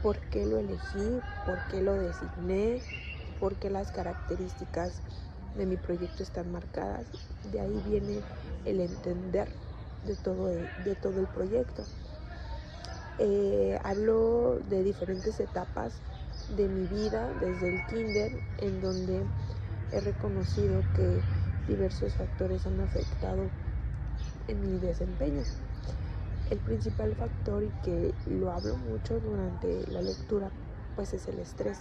por qué lo elegí, por qué lo designé, por qué las características de mi proyecto están marcadas. De ahí viene el entender de todo el proyecto. Hablo de diferentes etapas de mi vida desde el kinder, en donde he reconocido que diversos factores han afectado en mi desempeño. El principal factor, y que lo hablo mucho durante la lectura, pues es el estrés.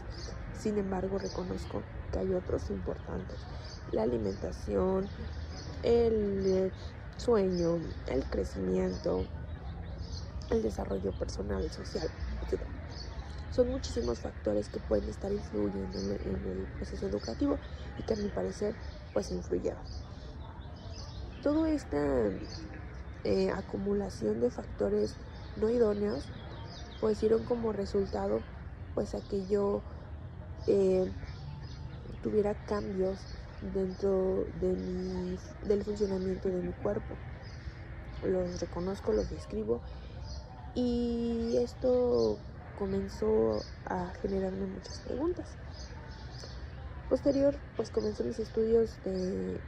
Sin embargo, reconozco que hay otros importantes: la alimentación, el sueño, el crecimiento, el desarrollo personal, social, etc. Son muchísimos factores que pueden estar influyendo en el proceso educativo y que a mi parecer pues influyeron. Toda esta acumulación de factores no idóneos pues dieron como resultado pues a que yo tuviera cambios dentro del funcionamiento de mi cuerpo. Los reconozco, los describo, y esto comenzó a generarme muchas preguntas. Posterior, pues comencé mis estudios de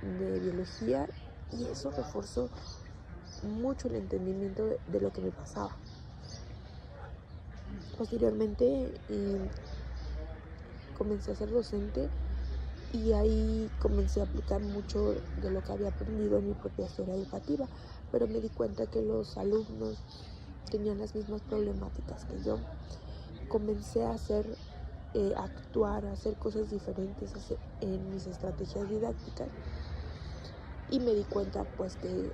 biología, y eso reforzó mucho el entendimiento de lo que me pasaba. Posteriormente comencé a ser docente, y ahí comencé a aplicar mucho de lo que había aprendido en mi propia historia educativa, pero me di cuenta que los alumnos tenían las mismas problemáticas que yo. Comencé a actuar, a hacer cosas diferentes en mis estrategias didácticas, y me di cuenta pues que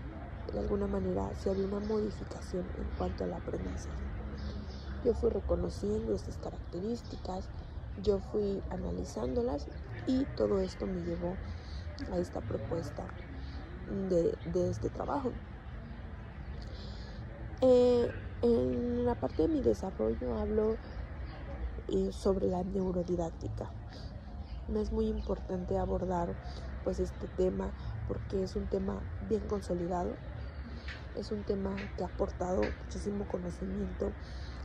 de alguna manera sí había una modificación en cuanto al aprendizaje. Yo fui reconociendo estas características, yo fui analizándolas, y todo esto me llevó a esta propuesta de este trabajo. En la parte de mi desarrollo hablo sobre la neurodidáctica. Me es muy importante abordar pues este tema, porque es un tema bien consolidado, es un tema que ha aportado muchísimo conocimiento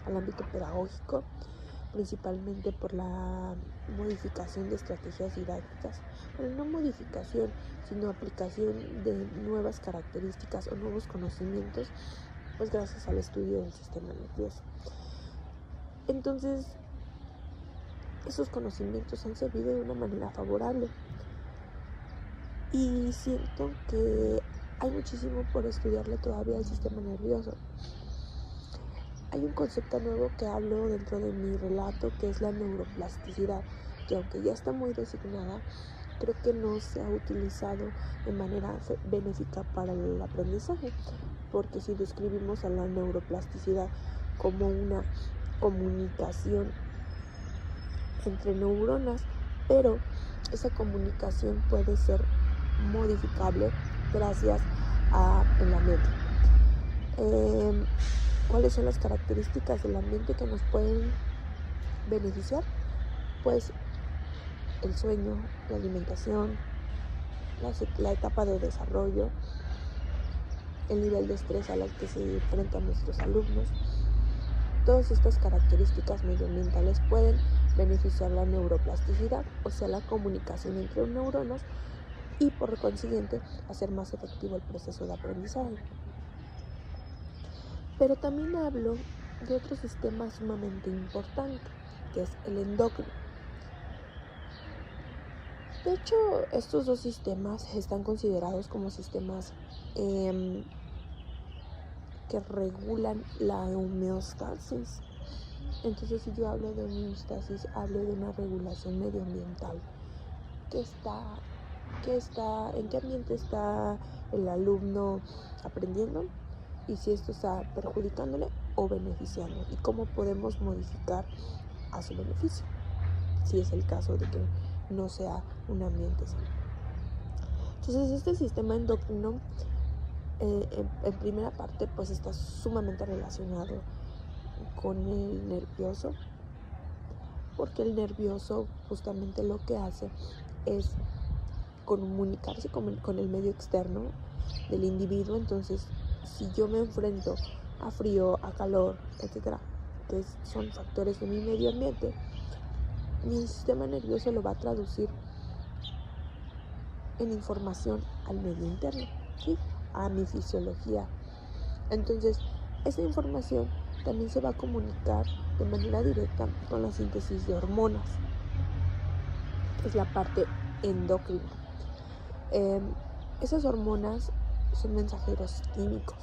al ámbito pedagógico, principalmente por la modificación de estrategias didácticas, pero no modificación, sino aplicación de nuevas características o nuevos conocimientos, pues gracias al estudio del sistema nervioso. Entonces, esos conocimientos han servido de una manera favorable, y siento que hay muchísimo por estudiarle todavía al sistema nervioso. Hay un concepto nuevo que hablo dentro de mi relato, que es la neuroplasticidad, que aunque ya está muy designada, creo que no se ha utilizado de manera benéfica para el aprendizaje, porque si describimos a la neuroplasticidad como una comunicación entre neuronas, pero esa comunicación puede ser modificable gracias al ambiente. ¿Cuáles son las características del ambiente que nos pueden beneficiar? Pues el sueño, la alimentación, la etapa de desarrollo, el nivel de estrés al que se enfrentan nuestros alumnos. Todas estas características medioambientales pueden beneficiar la neuroplasticidad, o sea, la comunicación entre neuronas, y por consiguiente hacer más efectivo el proceso de aprendizaje. Pero también hablo de otro sistema sumamente importante, que es el endocrino. De hecho, estos dos sistemas están considerados como sistemas que regulan la homeostasis. Entonces, si yo hablo de homeostasis, hablo de una regulación medioambiental. ¿En qué ambiente está el alumno aprendiendo? Y si esto está perjudicándole o beneficiando, y cómo podemos modificar a su beneficio, si es el caso de que no sea un ambiente sano. Entonces, este sistema endocrino, en primera parte, pues está sumamente relacionado con el nervioso, porque el nervioso justamente lo que hace es comunicarse con el medio externo del individuo. Entonces, si yo me enfrento a frío, a calor, etcétera, que son factores de mi medio ambiente, mi sistema nervioso lo va a traducir en información al medio interno, ¿sí? A mi fisiología. Entonces, esa información también se va a comunicar de manera directa con la síntesis de hormonas, que es la parte endocrina. Esas hormonas son mensajeros químicos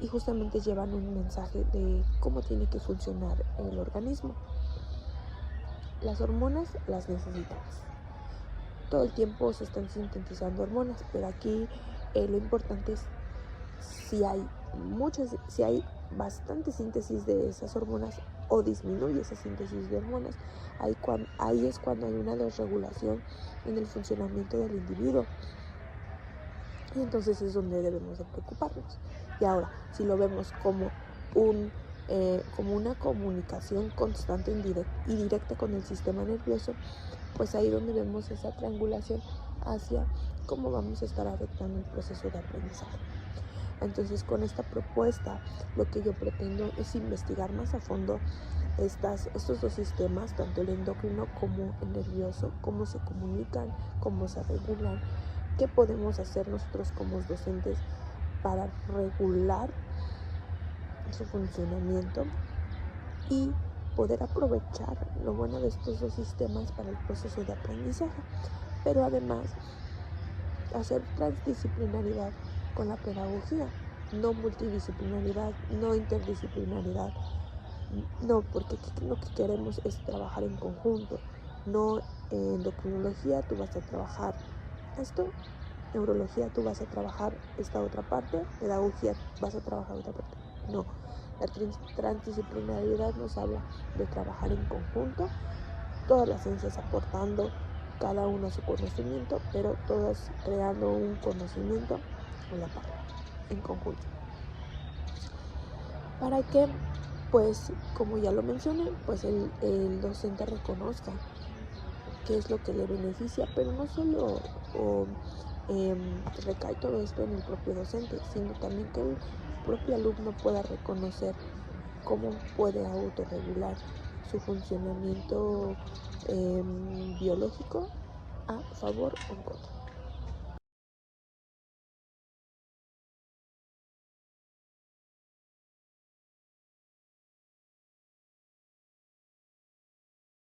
y justamente llevan un mensaje de cómo tiene que funcionar el organismo. Las hormonas las necesitamos. Todo el tiempo se están sintetizando hormonas, pero aquí lo importante es si hay bastante síntesis de esas hormonas o disminuye esa síntesis de hormonas, ahí es cuando hay una desregulación en el funcionamiento del individuo. Y entonces es donde debemos de preocuparnos. Y ahora, si lo vemos como una comunicación constante y directa con el sistema nervioso, pues ahí donde vemos esa triangulación hacia cómo vamos a estar afectando el proceso de aprendizaje. Entonces, con esta propuesta, lo que yo pretendo es investigar más a fondo estos dos sistemas, tanto el endocrino como el nervioso, cómo se comunican, cómo se regulan, qué podemos hacer nosotros como docentes para regular su funcionamiento y poder aprovechar lo bueno de estos dos sistemas para el proceso de aprendizaje, pero además hacer transdisciplinaridad con la pedagogía, no multidisciplinaridad, no interdisciplinaridad, no, porque lo que queremos es trabajar en conjunto, no endocrinología, tú vas a trabajar esto, neurología, tú vas a trabajar esta otra parte, pedagogía, vas a trabajar otra parte, no. La transdisciplinaridad nos habla de trabajar en conjunto, todas las ciencias aportando cada uno su conocimiento, pero todas creando un conocimiento a la par, en conjunto. Para que, pues, como ya lo mencioné, pues el docente reconozca qué es lo que le beneficia, pero no solo recae todo esto en el propio docente, sino también que el propio alumno pueda reconocer cómo puede autorregular su funcionamiento biológico a favor o en contra.